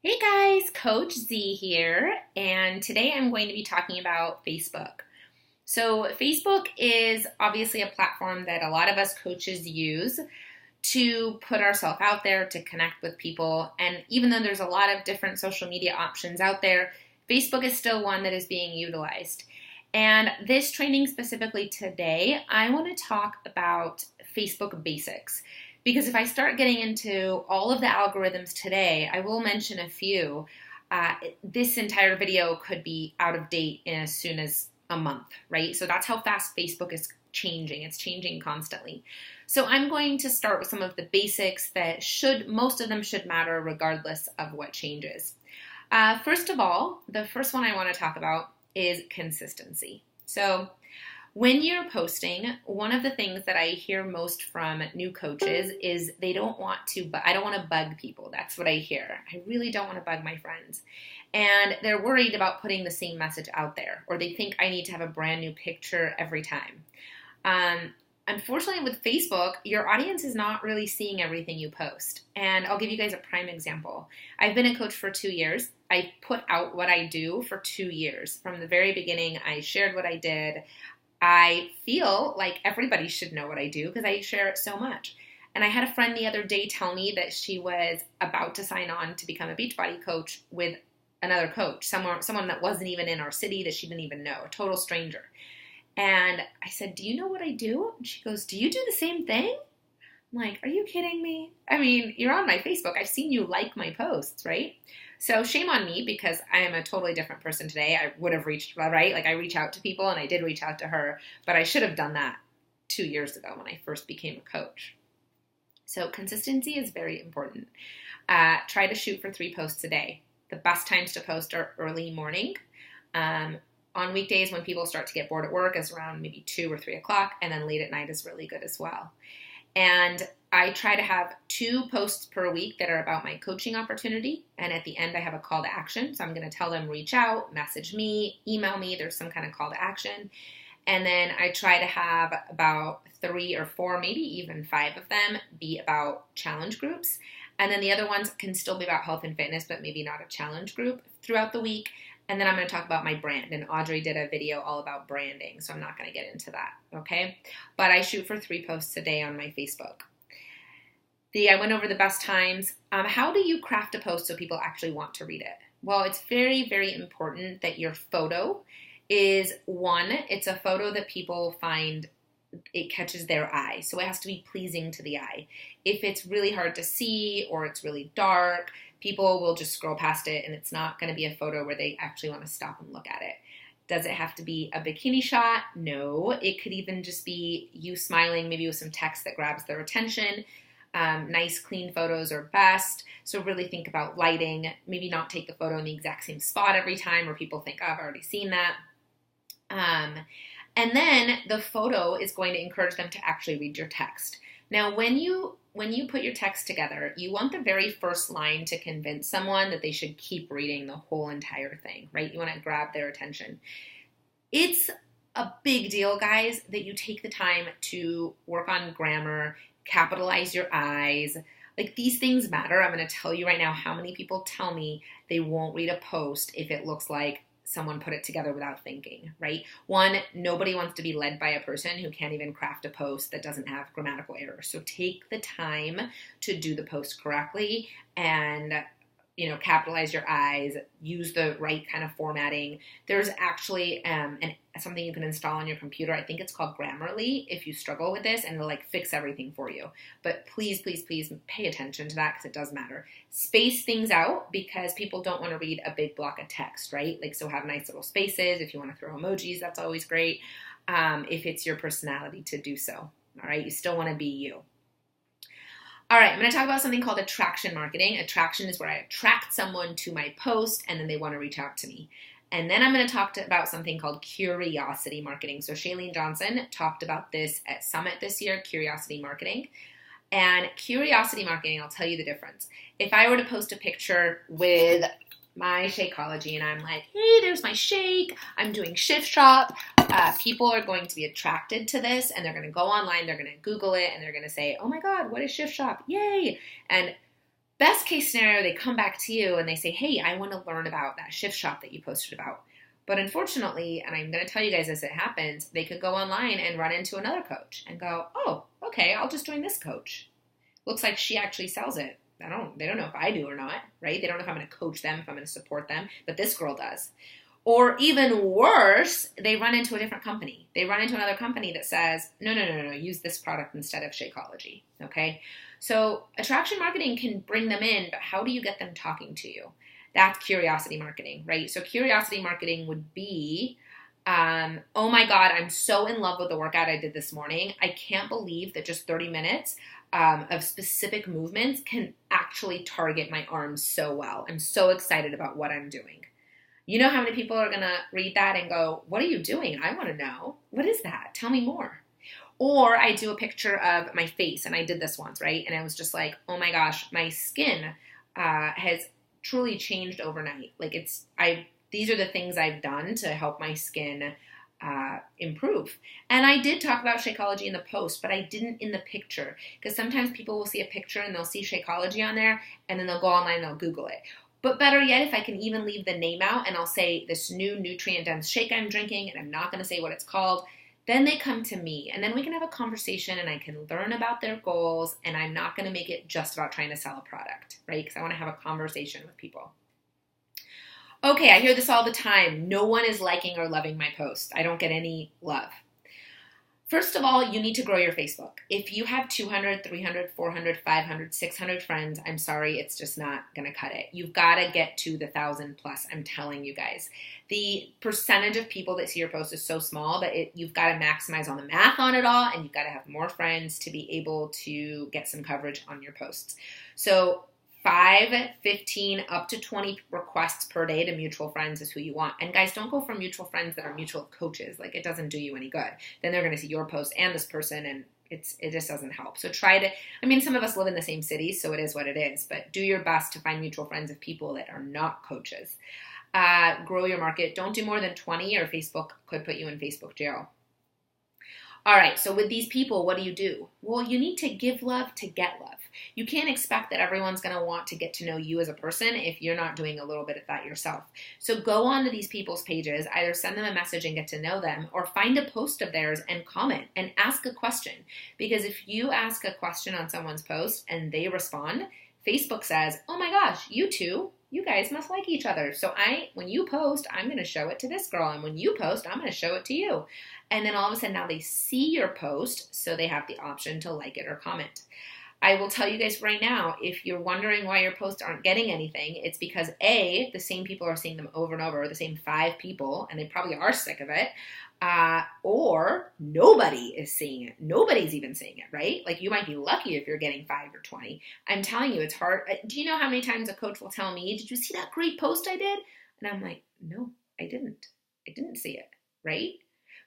Hey guys, Coach Z here, and today I'm going to be talking about Facebook. So, Facebook is obviously a platform that a lot of us coaches use to put ourselves out there, to connect with people, and even though there's a lot of different social media options out there, Facebook is still one that is being utilized. And this training specifically today, I want to talk about Facebook basics. Because if I start getting into all of the algorithms today, I will mention a few. This entire video could be out of date in as soon as a month, right? So that's how fast Facebook is changing. It's changing constantly. So I'm going to start with some of the basics that most of them should matter regardless of what changes. First of all, the first one I want to talk about is consistency. So when you're posting, one of the things that I hear most from new coaches is I don't want to bug people. That's what I hear. I really don't want to bug my friends. And they're worried about putting the same message out there, or they think I need to have a brand new picture every time. Unfortunately, with Facebook, your audience is not really seeing everything you post. And I'll give you guys a prime example. I've been a coach for 2 years. I put out what I do for 2 years. From the very beginning, I shared what I did. I feel like everybody should know what I do because I share it so much. And I had a friend the other day tell me that she was about to sign on to become a Beachbody coach with another coach, someone that wasn't even in our city, that she didn't even know, a total stranger. And I said, "Do you know what I do?" And she goes, "Do you do the same thing?" I'm like, "Are you kidding me? I mean, you're on my Facebook. I've seen you like my posts, right?" So shame on me because I am a totally different person today. I would have reached, right? Like I reach out to people and I did reach out to her, but I should have done that 2 years ago when I first became a coach. So consistency is very important. Try to shoot for 3 posts a day. The best times to post are early morning. On weekdays when people start to get bored at work is around maybe 2 or 3 o'clock, and then late at night is really good as well. And I try to have 2 posts per week that are about my coaching opportunity. And at the end, I have a call to action. So I'm going to tell them, reach out, message me, email me. There's some kind of call to action. And then I try to have about 3 or 4, maybe even 5 of them be about challenge groups. And then the other ones can still be about health and fitness, but maybe not a challenge group throughout the week. And then I'm going to talk about my brand. And Audrey did a video all about branding, so I'm not going to get into that, okay? But I shoot for 3 posts a day on my Facebook. I went over the best times. How do you craft a post so people actually want to read it? Well, it's very, very important that your photo is it's a photo that people find it catches their eye. So it has to be pleasing to the eye. If it's really hard to see or it's really dark, people will just scroll past it and it's not going to be a photo where they actually want to stop and look at it. Does it have to be a bikini shot? No. It could even just be you smiling, maybe with some text that grabs their attention. Nice, clean photos are best. So really think about lighting. Maybe not take the photo in the exact same spot every time where people think, oh, I've already seen that. And then the photo is going to encourage them to actually read your text. Now, when you put your text together, you want the very first line to convince someone that they should keep reading the whole entire thing, right? You want to grab their attention. It's a big deal, guys, that you take the time to work on grammar, capitalize your eyes. Like, these things matter. I'm going to tell you right now how many people tell me they won't read a post if it looks like someone put it together without thinking, right? One, nobody wants to be led by a person who can't even craft a post that doesn't have grammatical errors. So take the time to do the post correctly and, capitalize your eyes, use the right kind of formatting. There's actually something you can install on your computer. I think it's called Grammarly if you struggle with this, and it'll fix everything for you. But please, please, please pay attention to that because it does matter. Space things out because people don't want to read a big block of text, right? So have nice little spaces. If you want to throw emojis, that's always great. If it's your personality to do so, all right? You still want to be you. All right, I'm going to talk about something called attraction marketing. Attraction is where I attract someone to my post and then they want to reach out to me. And then I'm going to talk about something called curiosity marketing. So Shailene Johnson talked about this at Summit this year, curiosity marketing. And curiosity marketing, I'll tell you the difference. If I were to post a picture with my Shakeology and I'm like, hey, there's my shake, I'm doing Shift Shop, people are going to be attracted to this and they're going to go online, they're going to Google it, and they're going to say, oh my God, what is Shift Shop? Yay! And Best case scenario, they come back to you and they say, hey, I want to learn about that shift shop that you posted about. But unfortunately, and I'm going to tell you guys as it happens, they could go online and run into another coach and go, oh, okay, I'll just join this coach. Looks like she actually sells it. They don't know if I do or not, right? They don't know if I'm going to coach them, if I'm going to support them, but this girl does. Or even worse, they run into a different company. They run into another company that says, no, use this product instead of Shakeology, okay? So attraction marketing can bring them in, but how do you get them talking to you? That's curiosity marketing, right? So curiosity marketing would be, oh my God, I'm so in love with the workout I did this morning. I can't believe that just 30 minutes of specific movements can actually target my arms so well. I'm so excited about what I'm doing. You know how many people are going to read that and go, what are you doing? I want to know. What is that? Tell me more. Or I do a picture of my face, and I did this once, right? And I was just like, oh my gosh, my skin has truly changed overnight. Like these are the things I've done to help my skin improve. And I did talk about Shakeology in the post, but I didn't in the picture, because sometimes people will see a picture and they'll see Shakeology on there, and then they'll go online and they'll Google it. But better yet, if I can even leave the name out and I'll say this new nutrient-dense shake I'm drinking, and I'm not going to say what it's called, then they come to me, and then we can have a conversation and I can learn about their goals, and I'm not going to make it just about trying to sell a product, right? Because I want to have a conversation with people. Okay, I hear this all the time. No one is liking or loving my post. I don't get any love. First of all, you need to grow your Facebook. If you have 200, 300, 400, 500, 600 friends, I'm sorry, it's just not going to cut it. You've got to get to the 1,000 plus, I'm telling you guys. The percentage of people that see your post is so small that you've got to maximize on the math on it all, and you've got to have more friends to be able to get some coverage on your posts. So 5, 15, up to 20 requests per day to mutual friends is who you want. And guys, don't go for mutual friends that are mutual coaches. Like, it doesn't do you any good. Then they're going to see your post and this person, and it just doesn't help. So some of us live in the same city, so it is what it is, but do your best to find mutual friends of people that are not coaches. Grow your market. Don't do more than 20, or Facebook could put you in Facebook jail. All right, so with these people, what do? Well, you need to give love to get love. You can't expect that everyone's going to want to get to know you as a person if you're not doing a little bit of that yourself. So go on to these people's pages, either send them a message and get to know them, or find a post of theirs and comment and ask a question. Because if you ask a question on someone's post and they respond, Facebook says, oh my gosh, you guys must like each other. So when you post, I'm going to show it to this girl. And when you post, I'm going to show it to you. And then all of a sudden now they see your post, so they have the option to like it or comment. I will tell you guys right now, if you're wondering why your posts aren't getting anything, it's because A, the same people are seeing them over and over, the same 5 people, and they probably are sick of it, or nobody is seeing it. Nobody's even seeing it, right? Like, you might be lucky if you're getting 5 or 20. I'm telling you, it's hard. Do you know how many times a coach will tell me, did you see that great post I did? And I'm like, no, I didn't see it, right?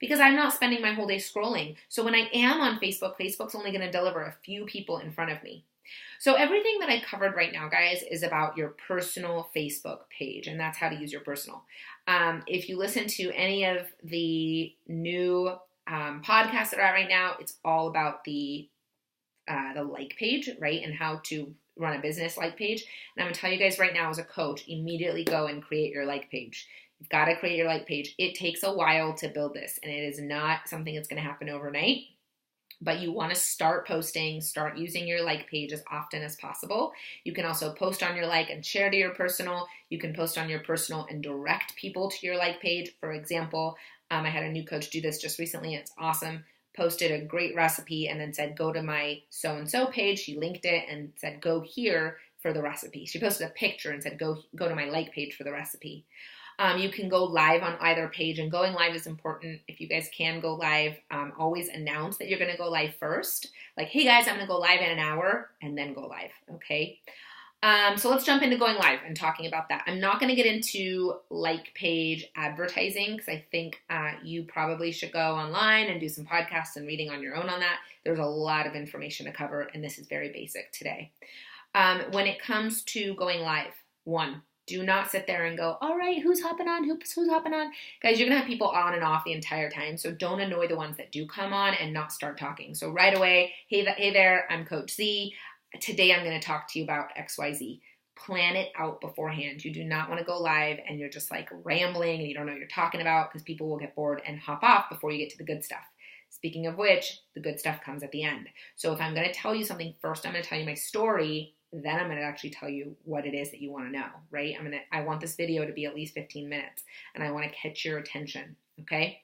Because I'm not spending my whole day scrolling. So when I am on Facebook, Facebook's only going to deliver a few people in front of me. So everything that I covered right now, guys, is about your personal Facebook page, and that's how to use your personal. If you listen to any of the new podcasts that are out right now, it's all about the like page, right, and how to run a business like page. And I'm going to tell you guys right now, as a coach, immediately go and create your like page. You've got to create your like page. It takes a while to build this, and it is not something that's going to happen overnight. But you want to start posting, start using your like page as often as possible. You can also post on your like and share to your personal. You can post on your personal and direct people to your like page. For example, I had a new coach do this just recently, and it's awesome. Posted a great recipe and then said, go to my so-and-so page. She linked it and said, go here for the recipe. She posted a picture and said, go to my like page for the recipe. You can go live on either page, and going live is important. If you guys can go live, always announce that you're going to go live first. Like, hey guys, I'm going to go live in an hour, and then go live, okay? So let's jump into going live and talking about that. I'm not going to get into like page advertising, because I think you probably should go online and do some podcasts and reading on your own on that. There's a lot of information to cover, and this is very basic today. When it comes to going live, 1, do not sit there and go, all right, who's hopping on? Who's hopping on? Guys, you're going to have people on and off the entire time, so don't annoy the ones that do come on and not start talking. So right away, hey there, I'm Coach Z. today I'm going to talk to you about XYZ. Plan it out beforehand. You do not want to go live and you're just like rambling and you don't know what you're talking about, because people will get bored and hop off before you get to the good stuff. Speaking of which, the good stuff comes at the end. So if I'm going to tell you something first, I'm going to tell you my story, then I'm going to actually tell you what it is that you want to know, right? I want this video to be at least 15 minutes and I want to catch your attention, okay?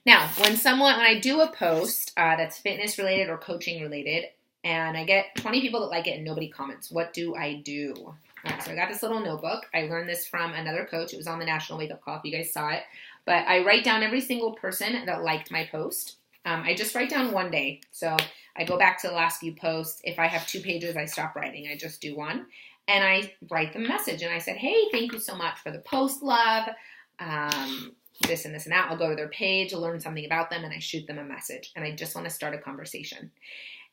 Now, when I do a post that's fitness related or coaching related, and I get 20 people that like it and nobody comments, what do I do? All right, so I got this little notebook. I learned this from another coach. It was on the National Wake Up Call if you guys saw it. But I write down every single person that liked my post. I just write down one day. So I go back to the last few posts. If I have 2 pages, I stop writing. I just do one. And I write them a message. And I said, hey, thank you so much for the post, love. This and this and that. I'll go to their page, learn something about them, and I shoot them a message. And I just want to start a conversation.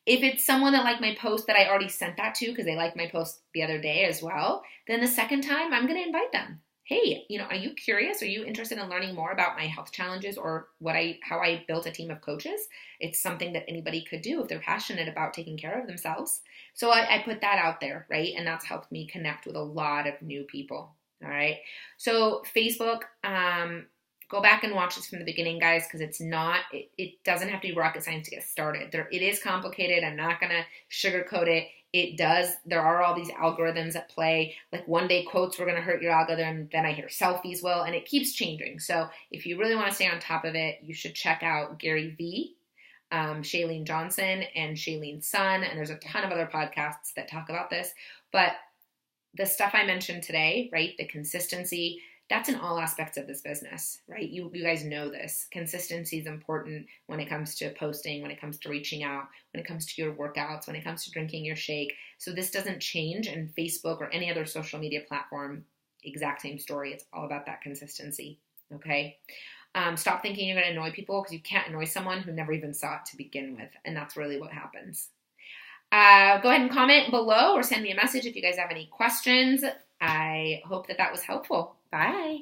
If it's someone that liked my post that I already sent that to because they liked my post the other day as well, then the second time I'm going to invite them. Hey, are you curious? Are you interested in learning more about my health challenges or how I built a team of coaches? It's something that anybody could do if they're passionate about taking care of themselves. So I put that out there, right? And that's helped me connect with a lot of new people. All right. So Facebook, go back and watch this from the beginning, guys, because it doesn't have to be rocket science to get started. It is complicated. I'm not going to sugarcoat it. There are all these algorithms at play. Like one day quotes were going to hurt your algorithm, then I hear selfies will, and it keeps changing. So if you really want to stay on top of it, you should check out Gary Vee, Shailene Johnson, and Shailene's son, and there's a ton of other podcasts that talk about this. But the stuff I mentioned today, right, the consistency, that's in all aspects of this business, right? You guys know this. Consistency is important when it comes to posting, when it comes to reaching out, when it comes to your workouts, when it comes to drinking your shake. So this doesn't change in Facebook or any other social media platform. Exact same story. It's all about that consistency, okay? Stop thinking you're going to annoy people, because you can't annoy someone who never even saw it to begin with, and that's really what happens. Go ahead and comment below or send me a message if you guys have any questions. I hope that was helpful. Bye.